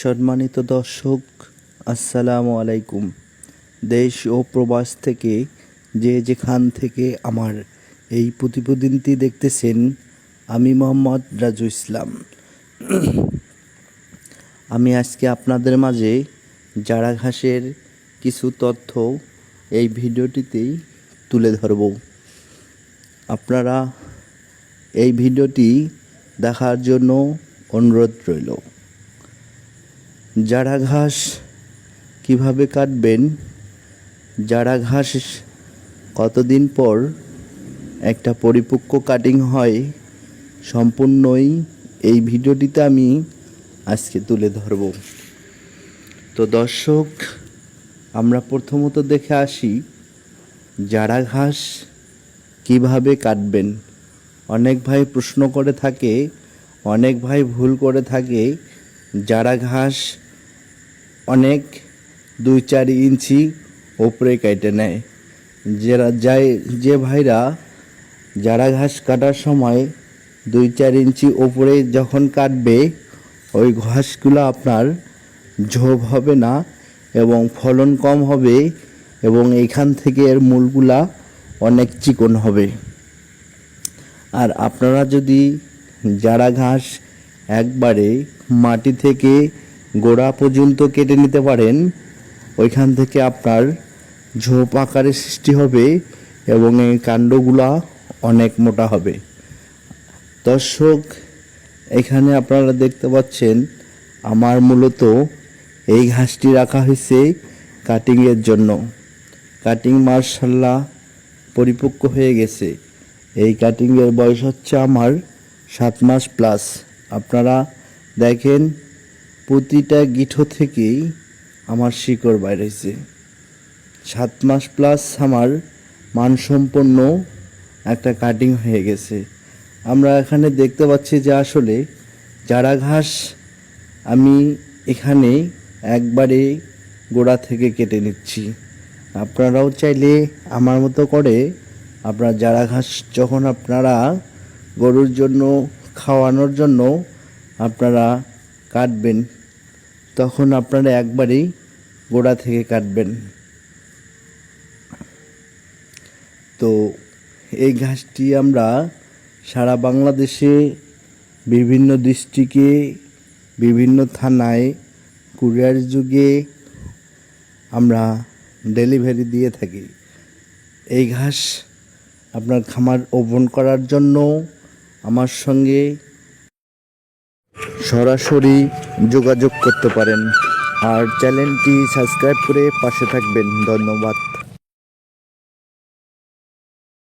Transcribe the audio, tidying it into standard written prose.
সম্মানিত দর্শক, আসসালামু আলাইকুম। দেশ ও প্রবাস থেকে যে যেখান থেকে আমার এই প্রতিবেদনটি দেখতেছেন, আমি মোহাম্মদ রাজু ইসলাম। আমি আজকে আপনাদের মাঝে জারা ঘাসের কিছু তথ্য এই ভিডিওটিতেই তুলে ধরব। আপনারা এই ভিডিওটি দেখার জন্য অনুরোধ রইল। জারা ঘাস কীভাবে কাটবেন, জারা ঘাস কতদিন পর একটা পরিপক্ক কাটিং হয়, সম্পূর্ণই এই ভিডিওটিতে আমি আজকে তুলে ধরব। তো দর্শক, আমরা প্রথমত দেখে আসি জারা ঘাস কীভাবে কাটবেন। অনেক ভাই প্রশ্ন করে থাকে, অনেক ভাই ভুল করে থাকে। জারা ঘাস অনেক 2-4 ইঞ্চি ওপরে কেটে নেয়। যে ভাইরা জারা ঘাস কাটার সময় 2-4 ইঞ্চি ওপরে যখন কাটবে, ওই ঘাসগুলো আপনার ঝোপ হবে না এবং ফলন কম হবে, এবং এইখান থেকে এর মূলগুলা অনেক চিকন হবে। আর আপনারা যদি জারা ঘাস একবারে মাটি থেকে গোড়া পর্যন্ত কেটে নিতে পারেন, ওইখান থেকে আপনার ঝোপ আকারের সৃষ্টি হবে এবং এই কাণ্ডগুলা অনেক মোটা হবে। দর্শক, এখানে আপনারা দেখতে পাচ্ছেন আমার মূলত এই ঘাসটি রাখা হয়েছে কাটিংয়ের জন্য। কাটিং মাশাআল্লাহ পরিপক্ক হয়ে গেছে। এই কাটিংয়ের বয়স হচ্ছে আমার 7 মাস প্লাস। আপনারা দেখেন, প্রতিটা গিঠো থেকেই আমার শিকড় বাইরেছে। 7 মাস প্লাস আমার মানসম্পন্ন একটা কাটিং হয়ে গেছে। আমরা এখানে দেখতে পাচ্ছি যে আসলে জারা ঘাস আমি এখানে একবারে গোড়া থেকে কেটে নিচ্ছি। আপনারাও চাইলে আমার মতো করে আপনার জারা ঘাস যখন আপনারা গরুর জন্য খাওয়ানোর জন্য আপনারা কাটবেন, তখন আপনারা একবারেই গোড়া থেকে কাটবেন। তো এই ঘাসটি আমরা সারা বাংলাদেশে বিভিন্ন ডিস্ট্রিক্টে, বিভিন্ন থানায় কুরিয়ার যুগে আমরা ডেলিভারি দিয়ে থাকি। এই ঘাস আপনার খামার ওপেন করার জন্য আমার সঙ্গে সরাসরি যোগাযোগ করতে পারেন। আর চ্যানেলটি সাবস্ক্রাইব করে পাশে থাকবেন। ধন্যবাদ।